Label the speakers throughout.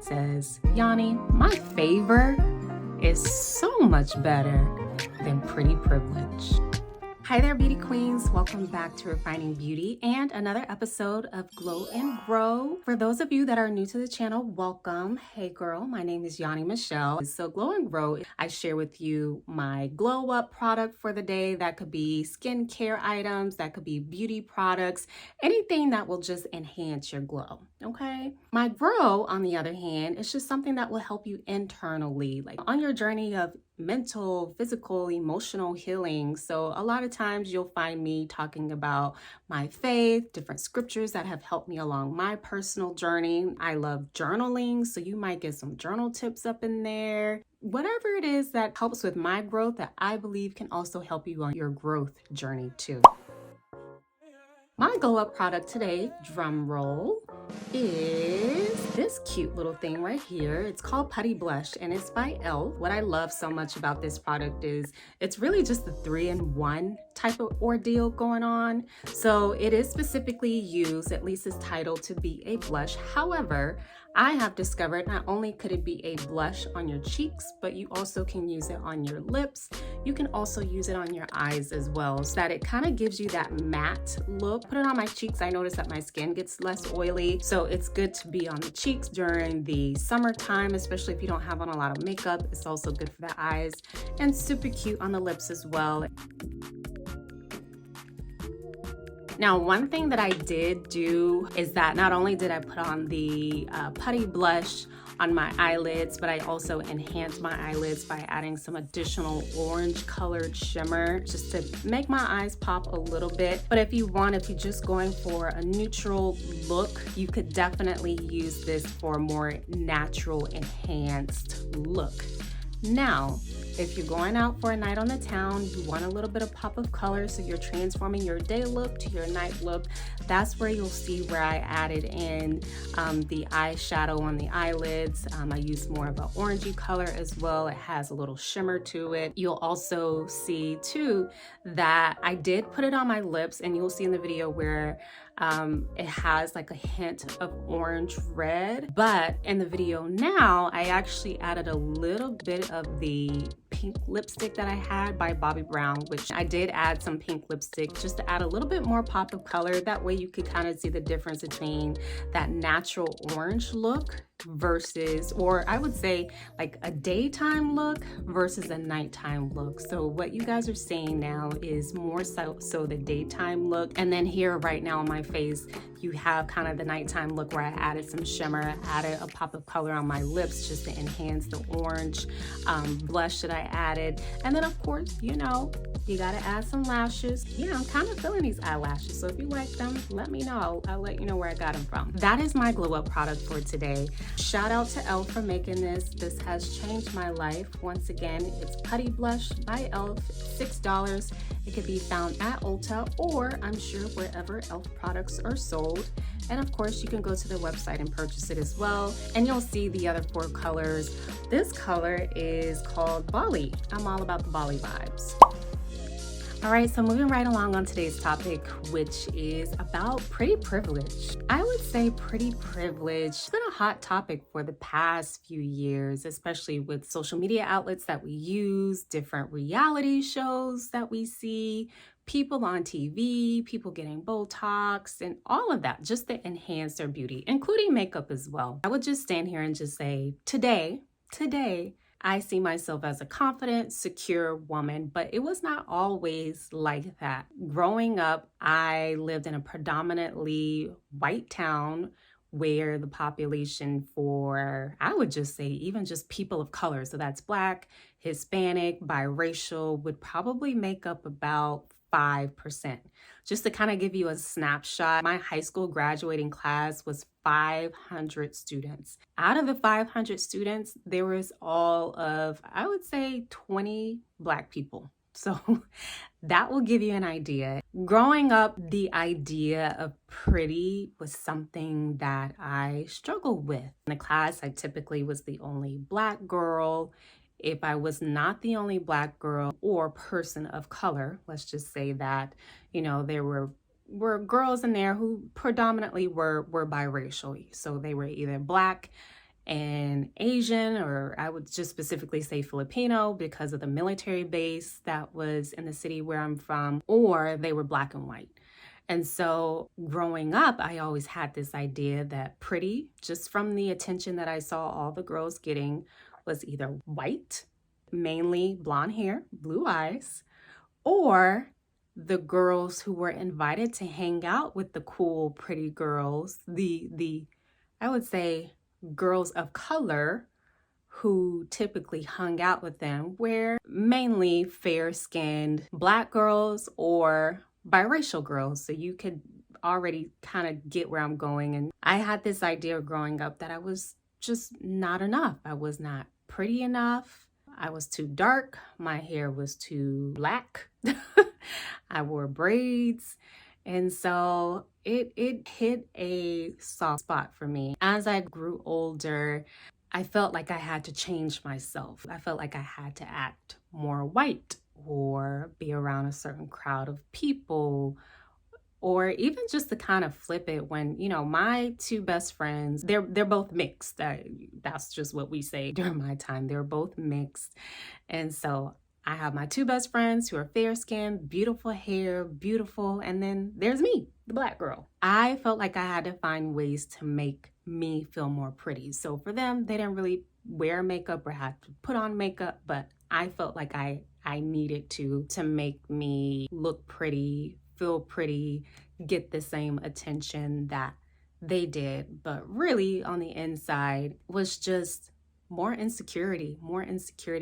Speaker 1: says, Yaunee, my favor is so much better than pretty privilege. Hi there, beauty queens. Welcome back to Refining Beauty and another episode of Glow and Grow. For those of you that are new to the channel, welcome. Hey girl, my name is Yaunee Michelle. So Glow and Grow, I share with you my glow up product for the day. That could be skincare items, that could be beauty products, anything that will just enhance your glow, okay? My Grow, on the other hand, is just something that will help you internally, like on your journey of mental, physical, emotional healing. So a lot of times you'll find me talking about my faith, different scriptures that have helped me along my personal journey. I love journaling, so you might get some journal tips up in there. Whatever it is that helps with my growth that I believe can also help you on your growth journey too. My glow up product today, drum roll, is this cute little thing right here. It's called Putty Blush and it's by E.l.f. What I love so much about this product is it's really just the 3-in-1 type of ordeal going on. So it is specifically used, at least it's titled, to be a blush. However, I have discovered not only could it be a blush on your cheeks, but you also can use it on your lips. You can also use it on your eyes as well, so that it kind of gives you that matte look. Put it on my cheeks. I notice that my skin gets less oily, so it's good to be on the cheeks during the summertime, especially if you don't have on a lot of makeup. It's also good for the eyes and super cute on the lips as well. Now, one thing that I did do is that not only did I put on the Putty Blush on my eyelids, but I also enhanced my eyelids by adding some additional orange colored shimmer just to make my eyes pop a little bit. But if you're just going for a neutral look, you could definitely use this for a more natural, enhanced look. Now, if you're going out for a night on the town, you want a little bit of pop of color, so you're transforming your day look to your night look, that's where you'll see where I added in the eyeshadow on the eyelids. I used more of an orangey color as well. It has a little shimmer to it. You'll also see too that I did put it on my lips, and you'll see in the video where it has like a hint of orange red, but in the video now I actually added a little bit of the pink lipstick that I had by Bobbi Brown, which I did add some pink lipstick just to add a little bit more pop of color. That way you could kind of see the difference between that natural orange look versus, or I would say like a daytime look versus a nighttime look. So what you guys are seeing now is more so the daytime look, and then here right now on my face you have kind of the nighttime look where I added some shimmer, added a pop of color on my lips just to enhance the orange blush that I added. And then of course, you know, you gotta add some lashes. Yeah, I'm kind of feeling these eyelashes, so if you like them, let me know. I'll let you know where I got them from. That is my glow up product for today. Shout out to E.l.f. for making this. This has changed my life. Once again, it's Putty Blush by E.l.f., $6. It can be found at Ulta, or I'm sure wherever E.l.f. products are sold. And of course, you can go to their website and purchase it as well. And you'll see the other 4 colors. This color is called Bali. I'm all about the Bali vibes. All right, so moving right along on today's topic, which is about pretty privilege. I would say pretty privilege has been a hot topic for the past few years, especially with social media outlets that we use, different reality shows that we see, people on TV, people getting Botox, and all of that just to enhance their beauty, including makeup as well. I would just stand here and just say, today, I see myself as a confident, secure woman, but it was not always like that. Growing up, I lived in a predominantly white town where the population for, I would just say, even just people of color, so that's Black, Hispanic, biracial, would probably make up about 5%. Just to kind of give you a snapshot, my high school graduating class was 500 students. Out of the 500 students, there was all of, I would say, 20 Black people. So that will give you an idea. Growing up, the idea of pretty was something that I struggled with. In the class, I typically was the only Black girl. If I was not the only Black girl or person of color, let's just say that, you know, there were girls in there who predominantly were biracial. So they were either Black and Asian, or I would just specifically say Filipino because of the military base that was in the city where I'm from, or they were black and white. And so growing up, I always had this idea that pretty, just from the attention that I saw all the girls getting, was either white, mainly blonde hair, blue eyes, or the girls who were invited to hang out with the cool, pretty girls, the I would say girls of color who typically hung out with them were mainly fair-skinned black girls or biracial girls. So you could already kind of get where I'm going. And I had this idea growing up that I was just not enough. I was not pretty enough. I was too dark. My hair was too black. I wore braids. And so it hit a soft spot for me. As I grew older, I felt like I had to change myself. I felt like I had to act more white or be around a certain crowd of people, or even just to kind of flip it when, you know, my two best friends, they're both mixed. That's just what we say during my time. They're both mixed. And so I have my two best friends who are fair-skinned, beautiful hair, beautiful, and then there's me, the black girl. I felt like I had to find ways to make me feel more pretty. So for them, they didn't really wear makeup or have to put on makeup, but I felt like I needed to make me look pretty, feel pretty, get the same attention that they did. But really on the inside was just more insecurity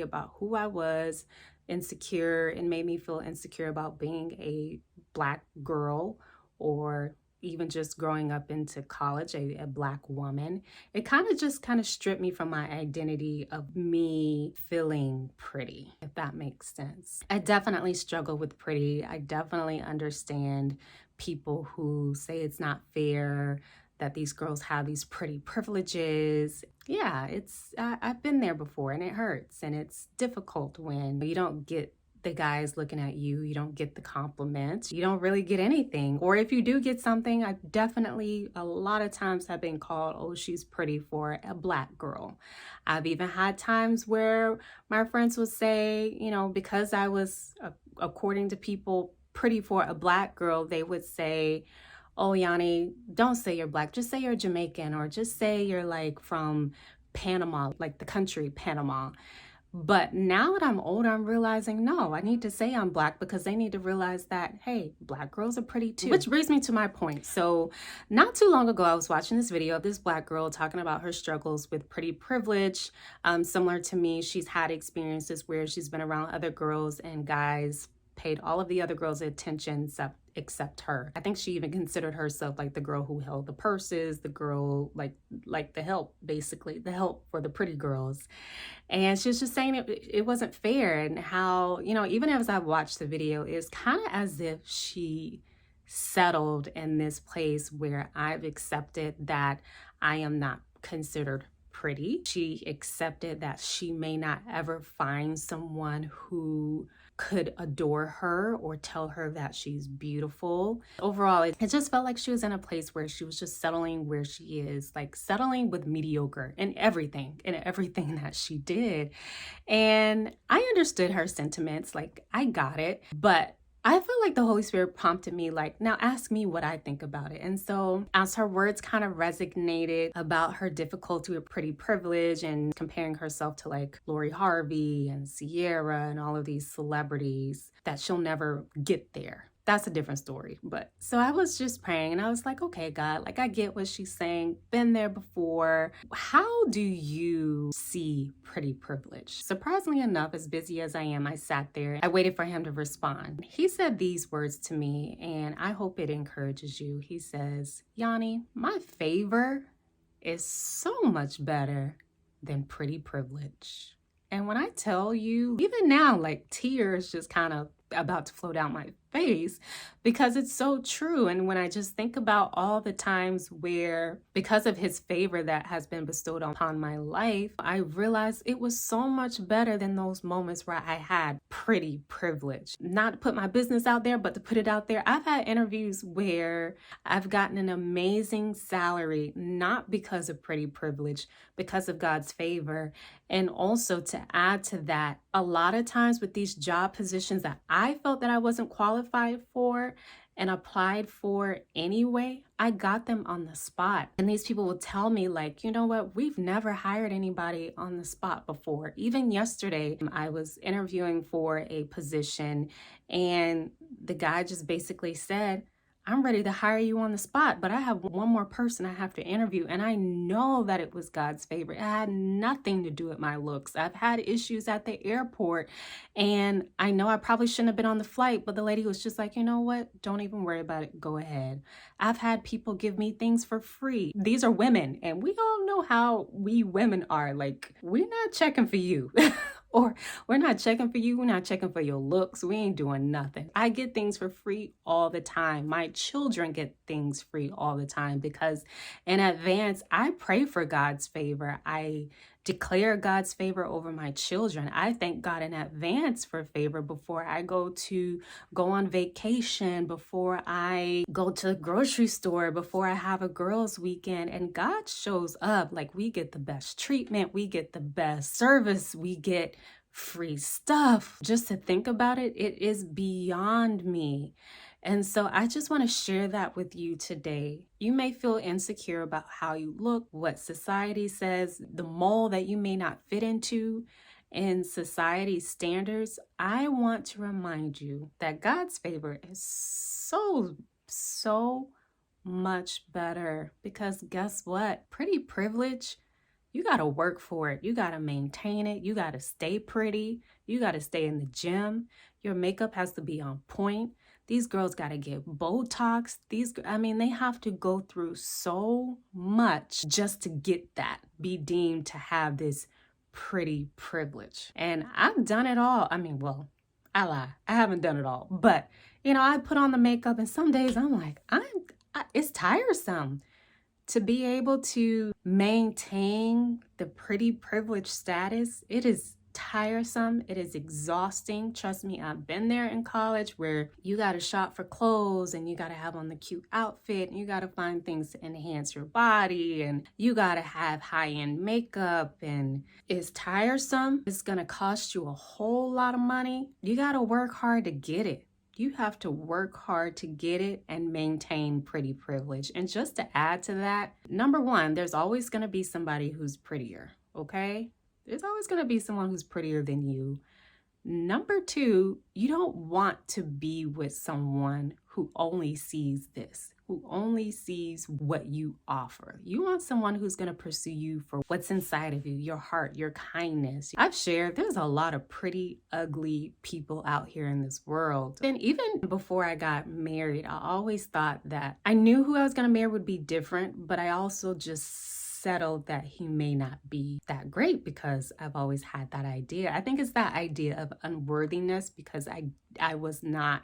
Speaker 1: about who I was, insecure, and made me feel insecure about being a black girl, or even just growing up into college, a black woman. It kind of stripped me from my identity of me feeling pretty, if that makes sense. I definitely struggle with pretty. I definitely understand people who say it's not fair that these girls have these pretty privileges. Yeah, I've been there before, and it hurts, and it's difficult when you don't get the guys looking at you, you don't get the compliments, you don't really get anything. Or if you do get something, I definitely a lot of times have been called, oh, she's pretty for a black girl. I've even had times where my friends would say, you know, because I was, according to people, pretty for a black girl, they would say, oh, Yaunee, don't say you're black, just say you're Jamaican, or just say you're like from Panama, like the country Panama. But now that I'm older, I'm realizing, no, I need to say I'm black because they need to realize that, hey, black girls are pretty too. Which brings me to my point. So not too long ago, I was watching this video of this black girl talking about her struggles with pretty privilege. Similar to me, she's had experiences where she's been around other girls and guys paid all of the other girls attention except her. I think she even considered herself like the girl who held the purses, the girl like the help, basically the help for the pretty girls. And she was just saying it wasn't fair, and how, you know, even as I watched the video, it's kind of as if she settled in this place where I've accepted that I am not considered pretty. She accepted that she may not ever find someone who could adore her or tell her that she's beautiful. Overall, it just felt like she was in a place where she was just settling where she is, like settling with mediocre in everything that she did. And I understood her sentiments, like I got it, but I feel like the Holy Spirit prompted me, like, now ask me what I think about it. And so as her words kind of resonated about her difficulty with pretty privilege and comparing herself to like Lori Harvey and Sierra and all of these celebrities, that she'll never get there. That's a different story. But so I was just praying and I was like, okay, God, like I get what she's saying, been there before. How do you see pretty privilege? Surprisingly enough, as busy as I am, I sat there, I waited for him to respond. He said these words to me, and I hope it encourages you. He says, Yaunee, my favor is so much better than pretty privilege. And when I tell you, even now, like tears just kind of about to flow down my face because it's so true. And when I just think about all the times where, because of his favor that has been bestowed upon my life, I realized it was so much better than those moments where I had pretty privilege. Not to put my business out there, but to put it out there, I've had interviews where I've gotten an amazing salary, not because of pretty privilege, because of God's favor. And also to add to that, a lot of times with these job positions that I felt that I wasn't qualified for and applied for anyway, I got them on the spot. And these people will tell me like, you know what, we've never hired anybody on the spot before. Even yesterday, I was interviewing for a position and the guy just basically said, I'm ready to hire you on the spot, but I have one more person I have to interview. And I know that it was God's favor. It had nothing to do with my looks. I've had issues at the airport and I know I probably shouldn't have been on the flight, but the lady was just like, you know what? Don't even worry about it. Go ahead. I've had people give me things for free. These are women and we all know how we women are. Like, we're not checking for you. Or we're not checking for you. We're not checking for your looks. We ain't doing nothing. I get things for free all the time. My children get things free all the time because in advance, I pray for God's favor. I declare God's favor over my children. I thank God in advance for favor before I go on vacation, before I go to the grocery store, before I have a girls' weekend. And God shows up. Like, we get the best treatment, we get the best service, we get free stuff. Just to think about it, it is beyond me. And so I just want to share that with you today. You may feel insecure about how you look, what society says, the mold that you may not fit into in society's standards. I want to remind you that God's favor is so much better because guess what? Pretty privilege, you got to work for it. You got to maintain it. You got to stay pretty. You got to stay in the gym. Your makeup has to be on point. These girls got to get Botox. They have to go through so much just to get that, be deemed to have this pretty privilege. And I've done it all. I lie. I haven't done it all. But, I put on the makeup and some days I'm like, it's tiresome. To be able to maintain the pretty privileged status, it is tiresome. It is exhausting. Trust me, I've been there in college where you got to shop for clothes and you got to have on the cute outfit and you got to find things to enhance your body and you got to have high-end makeup and it's tiresome. It's going to cost you a whole lot of money. You got to work hard to get it. You have to work hard to get it and maintain pretty privilege. And just to add to that, number one, there's always going to be somebody who's prettier, okay? There's always going to be someone who's prettier than you. Number two, you don't want to be with someone who only sees this, who only sees what you offer. You want someone who's going to pursue you for what's inside of you, your heart, your kindness. I've shared there's a lot of pretty ugly people out here in this world. And even before I got married, I always thought that I knew who I was going to marry would be different, but I also just settled that he may not be that great because I've always had that idea. I think it's that idea of unworthiness because I was not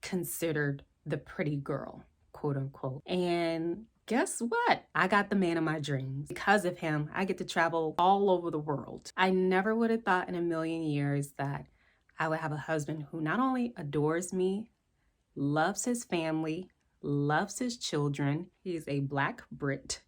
Speaker 1: considered the pretty girl, quote unquote. And guess what? I got the man of my dreams. Because of him, I get to travel all over the world. I never would have thought in a million years that I would have a husband who not only adores me, loves his family, loves his children. He's a Black Brit.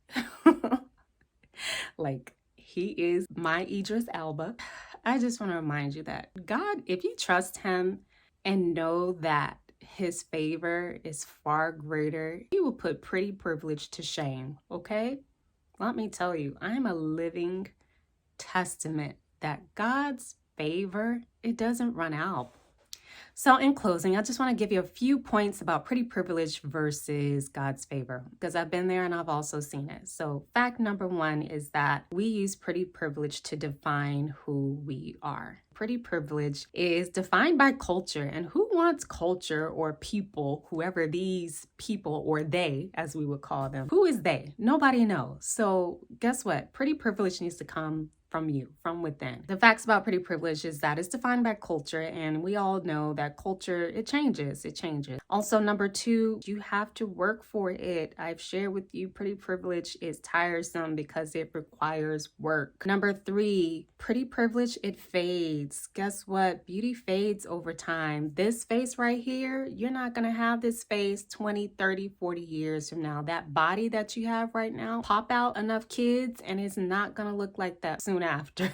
Speaker 1: Like, he is my Idris Elba. I just want to remind you that God, if you trust him and know that his favor is far greater, he will put pretty privilege to shame, okay? Let me tell you, I'm a living testament that God's favor, it doesn't run out. So in closing, I just want to give you a few points about pretty privilege versus God's favor, because I've been there and I've also seen it. So fact number one is that we use pretty privilege to define who we are. pretty privilege is defined by culture. And who wants culture or people, whoever these people or they, as we would call them, who is they? Nobody knows. So guess what? Pretty privilege needs to come from you, from within. The facts about pretty privilege is that it's defined by culture, and we all know that culture, it changes. Also, number 2, you have to work for it. I've shared with you pretty privilege is tiresome because it requires work. Number 3, pretty privilege, it fades. Guess what? Beauty fades over time. This face right here, you're not gonna have this face 20, 30, 40 years from now. That body that you have right now, pop out enough kids and it's not gonna look like that soon after.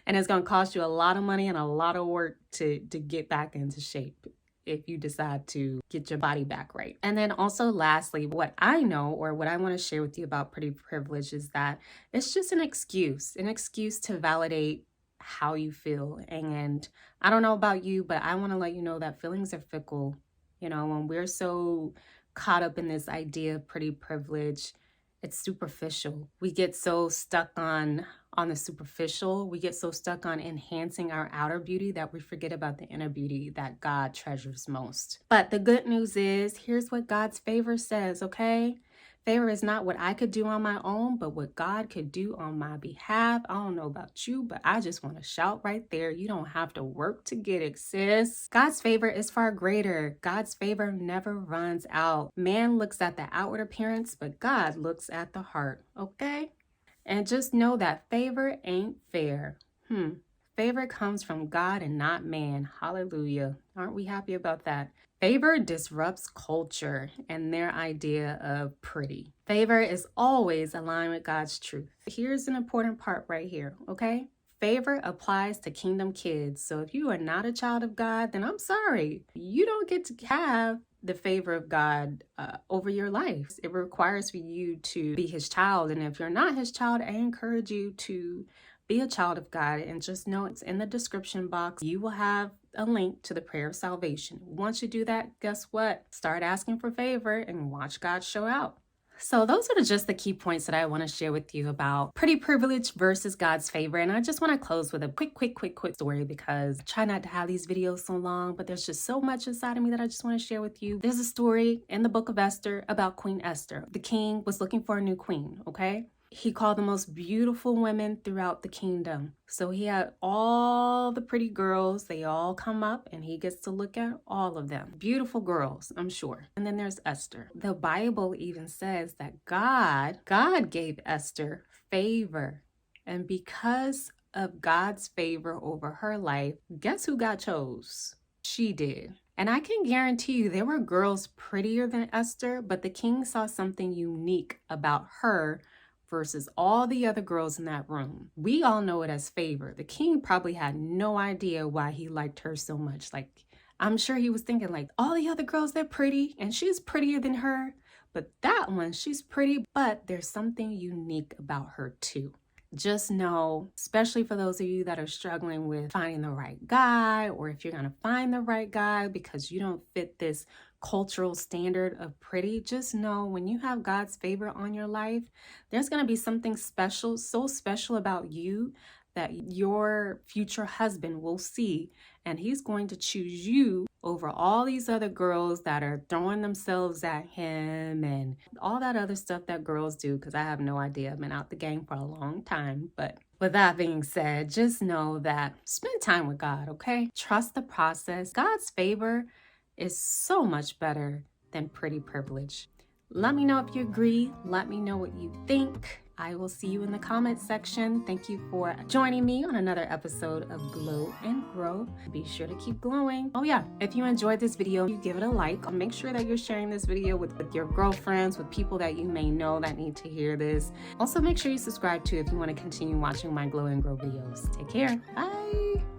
Speaker 1: And it's going to cost you a lot of money and a lot of work to get back into shape if you decide to get your body back right. And then also lastly, what I know or what I want to share with you about pretty privilege is that it's just an excuse to validate how you feel. And I don't know about you, but I want to let you know that feelings are fickle. You know, when we're so caught up in this idea of pretty privilege, it's superficial. We get so stuck on the superficial. We get so stuck on enhancing our outer beauty that we forget about the inner beauty that God treasures most. But the good news is, here's what God's favor says, okay? Favor is not what I could do on my own, but what God could do on my behalf. I don't know about you, but I just want to shout right there. You don't have to work to get it, sis. God's favor is far greater. God's favor never runs out. Man looks at the outward appearance, but God looks at the heart, okay? And just know that favor ain't fair. Favor comes from God and not man. Hallelujah. Aren't we happy about that? Favor disrupts culture and their idea of pretty. Favor is always aligned with God's truth. Here's an important part right here, okay? Favor applies to kingdom kids. So if you are not a child of God, then I'm sorry. You don't get to have the favor of God over your life. It requires for you to be his child. And if you're not his child, I encourage you to be a child of God, and just know it's in the description box. You will have a link to the prayer of salvation. Once you do that, guess what? Start asking for favor and watch God show out. So those are just the key points that I want to share with you about pretty privilege versus God's favor. And I just want to close with a quick story, because I try not to have these videos so long, but there's just so much inside of me that I just want to share with you. There's a story in the book of Esther about Queen Esther. The king was looking for a new queen, okay? He called the most beautiful women throughout the kingdom. So he had all the pretty girls. They all come up and he gets to look at all of them. Beautiful girls, I'm sure. And then there's Esther. The Bible even says that God gave Esther favor. And because of God's favor over her life, guess who God chose? She did. And I can guarantee you there were girls prettier than Esther, but the king saw something unique about her versus all the other girls in that room. We all know it as favor. The king probably had no idea why he liked her so much. Like, I'm sure he was thinking like, all the other girls, they're pretty and she's prettier than her. But that one, she's pretty, but there's something unique about her too. Just know, especially for those of you that are struggling with finding the right guy, or if you're going to find the right guy because you don't fit this cultural standard of pretty, just know when you have God's favor on your life, there's going to be something special, so special about you that your future husband will see, and he's going to choose you over all these other girls that are throwing themselves at him and all that other stuff that girls do, because I have no idea. I've been out the game for a long time. But with that being said, just know that spend time with God, okay? Trust the process. God's favor is so much better than pretty privilege. Let me know if you agree. Let me know what you think. I will see you in the comments section. Thank you for joining me on another episode of Glow and Grow. Be sure to keep glowing. Oh yeah, if you enjoyed this video, you give it a like. Make sure that you're sharing this video with your girlfriends, with people that you may know that need to hear this. Also, make sure you subscribe too if you want to continue watching my Glow and Grow videos. Take care. Bye.